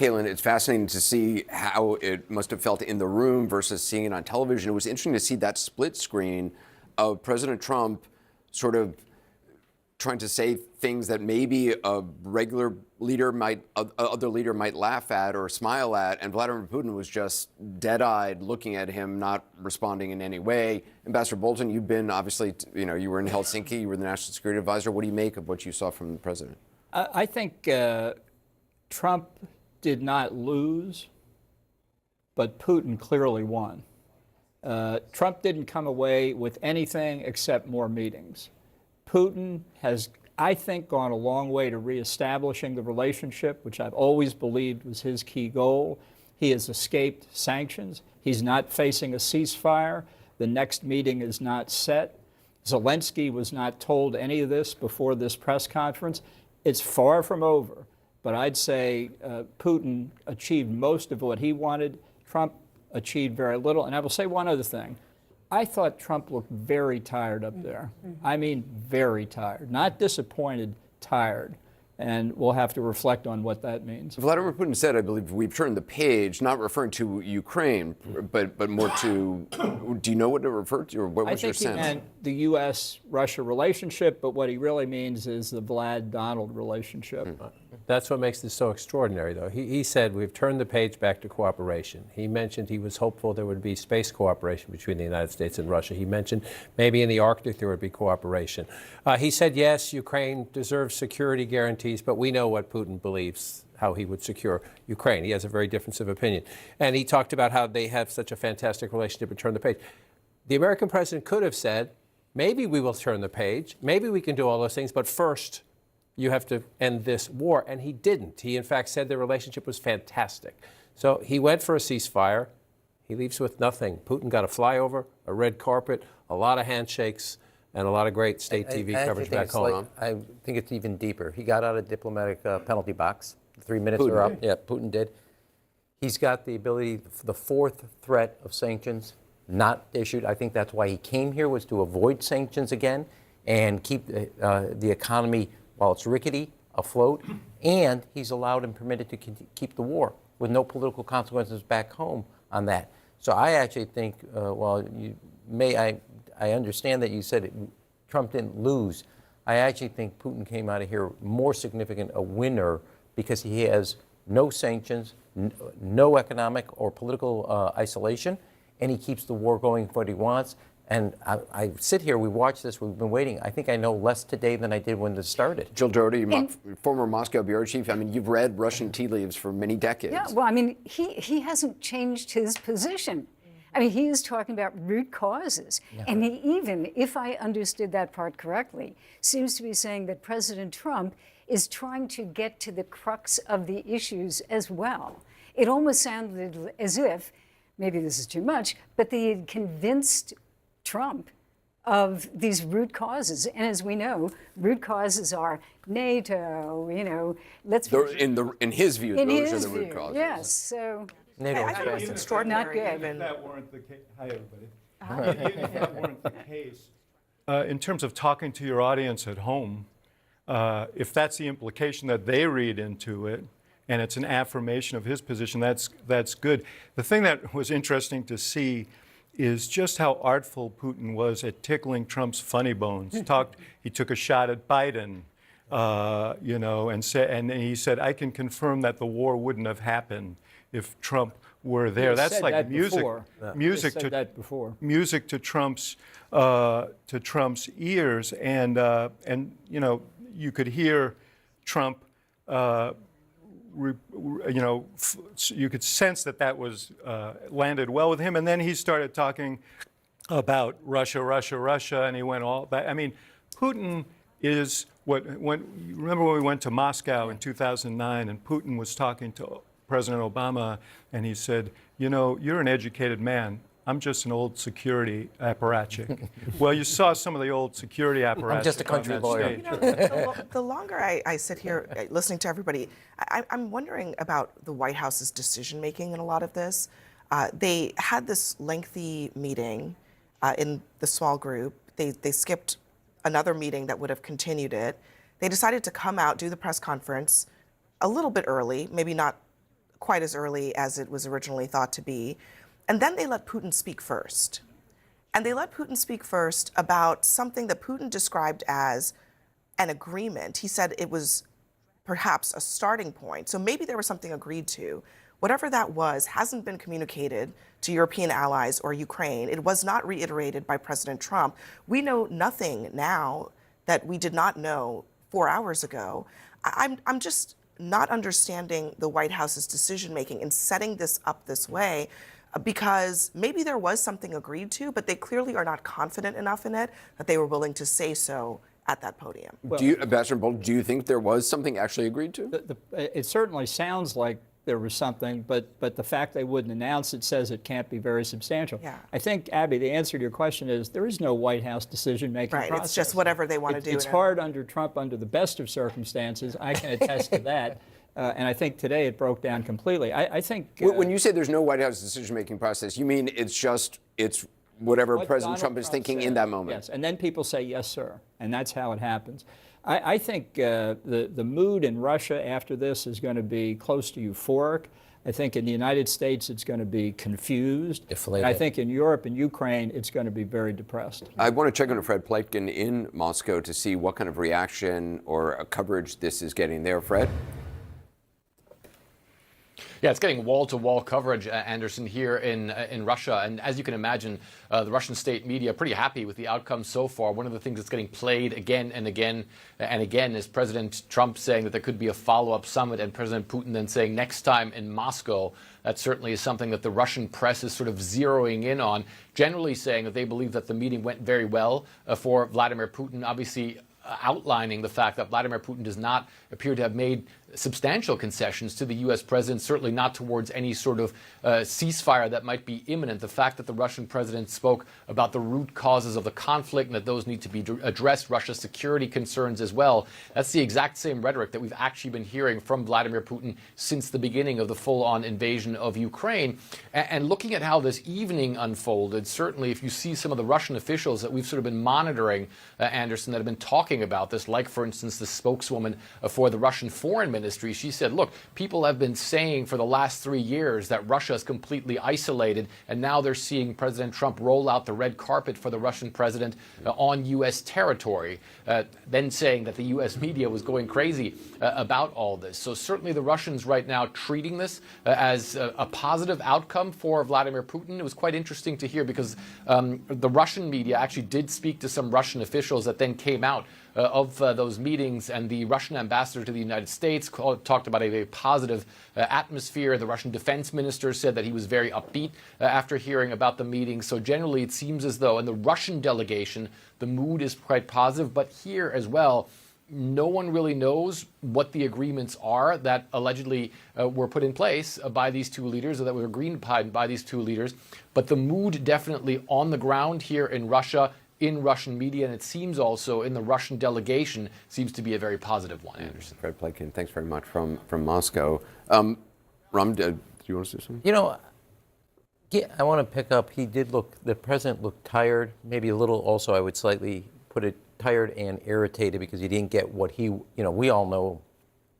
Caitlin, it's fascinating to see how it must have felt in the room versus seeing it on television. It was interesting to see that split screen of President Trump sort of trying to say things that maybe a regular leader other leader might laugh at or smile at, and Vladimir Putin was just dead-eyed looking at him, not responding in any way. Ambassador Bolton, you've been obviously, you were in Helsinki, you were the national security advisor. What do you make of what you saw from the president? I think Trump did not lose, but Putin clearly won. Trump didn't come away with anything except more meetings. Putin has, I think, gone a long way to reestablishing the relationship, which I've always believed was his key goal. He has escaped sanctions. He's not facing a ceasefire. The next meeting is not set. Zelensky was not told any of this before this press conference. It's far from over, but I'd say Putin achieved most of what he wanted. Trump achieved very little. And I will say one other thing. I thought Trump looked very tired up there. I mean, very tired. Not disappointed, tired. And we'll have to reflect on what that means. Vladimir Putin said, I believe, we've turned the page, not referring to Ukraine, but more to, do you know what it referred to, or what was your sense? I think he meant the U.S.-Russia relationship, but what he really means is the Vlad-Donald relationship. That's what makes this so extraordinary, though. He said we've turned the page back to cooperation. He mentioned he was hopeful there would be space cooperation between the United States and Russia. He mentioned maybe in the Arctic there would be cooperation. He said, yes, Ukraine deserves security guarantees, but we know what Putin believes, how he would secure Ukraine. He has a very different opinion. And he talked about how they have such a fantastic relationship and turn the page. The American president could have said, maybe we will turn the page, maybe we can do all those things, but first, you have to end this war. And he didn't. He, in fact, said the relationship was fantastic. So he went for a ceasefire. He leaves with nothing. Putin got a flyover, a red carpet, a lot of handshakes, and a lot of great state TV coverage back home. I think it's even deeper. He got out of diplomatic penalty box. 3 minutes are up. Yeah, Putin did. He's got the ability, the fourth threat of sanctions not issued. I think that's why he came here, was to avoid sanctions again and keep the economy, while it's rickety, afloat, and he's allowed and permitted to keep the war with no political consequences back home on that. So I actually think, I understand that you said Trump didn't lose. I actually think Putin came out of here more significant a winner because he has no sanctions, no economic or political isolation, and he keeps the war going for what he wants. And I sit here, we watch this, we've been waiting. I think I know less today than I did when this started. Jill Doherty, former Moscow bureau chief. I mean, you've read Russian tea leaves for many decades. Yeah, well, I mean, he hasn't changed his position. I mean, he is talking about root causes. Yeah. And he even, if I understood that part correctly, seems to be saying that President Trump is trying to get to the crux of the issues as well. It almost sounded as if, maybe this is too much, but they had convinced Trump of these root causes. And as we know, root causes are NATO, in his view, those are the root causes. Yes, so NATO I think it was extraordinary. Not good. Even that weren't the case. Hi, everybody. Even if that weren't the case, in terms of talking to your audience at home, if that's the implication that they read into it, and it's an affirmation of his position, that's good. The thing that was interesting to see is just how artful Putin was at tickling Trump's funny bones. He took a shot at Biden, and he said, "I can confirm that the war wouldn't have happened if Trump were there." That's like music to Trump's ears, and you could hear Trump. You could sense that was landed well with him. And then he started talking about Russia, and he went all back. I mean, Putin is remember when we went to Moscow in 2009 and Putin was talking to President Obama and he said, you're an educated man. I'm just an old security apparatchik. Well, you saw some of the old security apparatchiks. I'm just a country lawyer. The longer I sit here listening to everybody, I'm wondering about the White House's decision-making in a lot of this. They had this lengthy meeting in the small group. They skipped another meeting that would have continued it. They decided to come out, do the press conference a little bit early, maybe not quite as early as it was originally thought to be. And then they let Putin speak first. And they let Putin speak first about something that Putin described as an agreement. He said it was perhaps a starting point. So maybe there was something agreed to. Whatever that was hasn't been communicated to European allies or Ukraine. It was not reiterated by President Trump. We know nothing now that we did not know 4 hours ago. I'm just not understanding the White House's decision making in setting this up this way, because maybe there was something agreed to, but they clearly are not confident enough in it that they were willing to say so at that podium. Ambassador Bolton, do you think there was something actually agreed to? It certainly sounds like there was something, but the fact they wouldn't announce it says it can't be very substantial. Yeah. I think, Abby, the answer to your question is there is no White House decision-making process. Right, it's just whatever they want to do. It's hard under Trump under the best of circumstances. I can attest to that. And I think today it broke down completely. I think When you say there's no White House decision-making process, you mean it's whatever what President Donald Trump is thinking says, in that moment? Yes, and then people say, yes, sir, and that's how it happens. I think the mood in Russia after this is going to be close to euphoric. I think in the United States it's going to be confused. Deflated. And I think in Europe and Ukraine it's going to be very depressed. I want to check on to Fred Pleitgen in Moscow to see what kind of reaction or coverage this is getting there. Fred? Yeah, it's getting wall-to-wall coverage, Anderson, here in Russia. And as you can imagine, the Russian state media are pretty happy with the outcome so far. One of the things that's getting played again and again and again is President Trump saying that there could be a follow-up summit, and President Putin then saying next time in Moscow. That certainly is something that the Russian press is sort of zeroing in on, generally saying that they believe that the meeting went very well for Vladimir Putin, obviously outlining the fact that Vladimir Putin does not appear to have made substantial concessions to the U.S. president, certainly not towards any sort of ceasefire that might be imminent. The fact that the Russian president spoke about the root causes of the conflict and that those need to be addressed, Russia's security concerns as well, that's the exact same rhetoric that we've actually been hearing from Vladimir Putin since the beginning of the full-on invasion of Ukraine. And looking at how this evening unfolded, certainly if you see some of the Russian officials that we've sort of been monitoring, Anderson, that have been talking about this, like, for instance, the spokeswoman for the Russian Foreign Ministry, she said, look, people have been saying for the last 3 years that Russia is completely isolated, and now they're seeing President Trump roll out the red carpet for the Russian president on U.S. territory, then saying that the U.S. media was going crazy about all this. So certainly the Russians right now treating this as a positive outcome for Vladimir Putin. It was quite interesting to hear because the Russian media actually did speak to some Russian officials that then came out of those meetings, and the Russian ambassador to the United States talked about a very positive atmosphere. The Russian defense minister said that he was very upbeat after hearing about the meeting. So generally it seems as though in the Russian delegation the mood is quite positive, but here as well no one really knows what the agreements are that allegedly were put in place by these two leaders, or that were agreed upon by these two leaders. But the mood definitely on the ground here in Russia, in Russian media, and it seems also in the Russian delegation, seems to be a very positive one, Anderson. Fred Pleitgen, thanks very much from Moscow. Ram, do you want to say something? You know, yeah, I want to pick up, the president looked tired, maybe a little also, I would slightly put it, tired and irritated because he didn't get what we all know.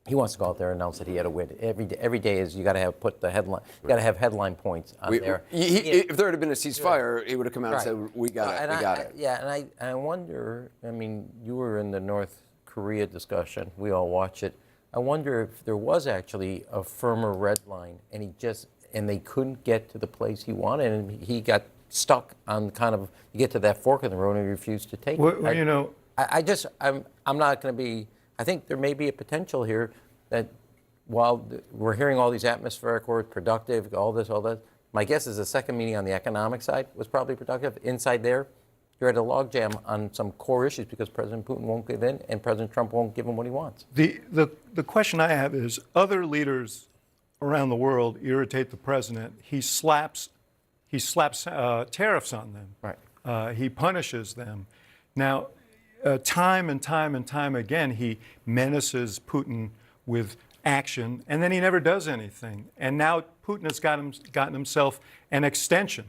He wants to go out there and announce that he had a win. Every day is you got to have put the headline. You got to have headline points on there. If there had been a ceasefire, he would have come out and said, "We got it. We got it." Yeah, and I wonder. I mean, you were in the North Korea discussion. We all watch it. I wonder if there was actually a firmer red line, and they couldn't get to the place he wanted, and he got stuck on kind of. You get to that fork in the road and he refused to take it. Well, I'm not going to be. I think there may be a potential here that while we're hearing all these atmospheric words, productive, all that, my guess is the second meeting on the economic side was probably productive. Inside there, you're at a logjam on some core issues because President Putin won't give in and President Trump won't give him what he wants. The question I have is, other leaders around the world irritate the president. He slaps tariffs on them. Right. He punishes them. Now, time and time again, he menaces Putin with action, and then he never does anything. And now Putin has gotten himself an extension.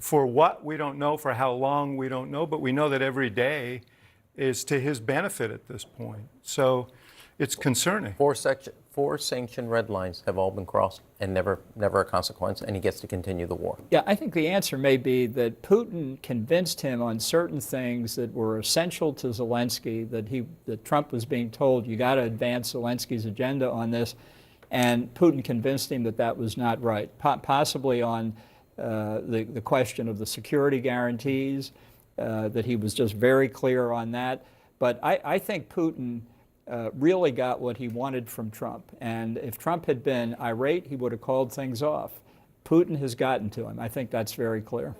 For what, we don't know. For how long, we don't know. But we know that every day is to his benefit at this point. So it's concerning. Four 4 sanction red lines have all been crossed and never a consequence, and he gets to continue the war. Yeah, I think the answer may be that Putin convinced him on certain things that were essential to Zelensky, that Trump was being told, you got to advance Zelensky's agenda on this, and Putin convinced him that that was not right, possibly on the question of the security guarantees, that he was just very clear on that. But I think Putin really got what he wanted from Trump. And if Trump had been irate, he would have called things off. Putin has gotten to him. I think that's very clear.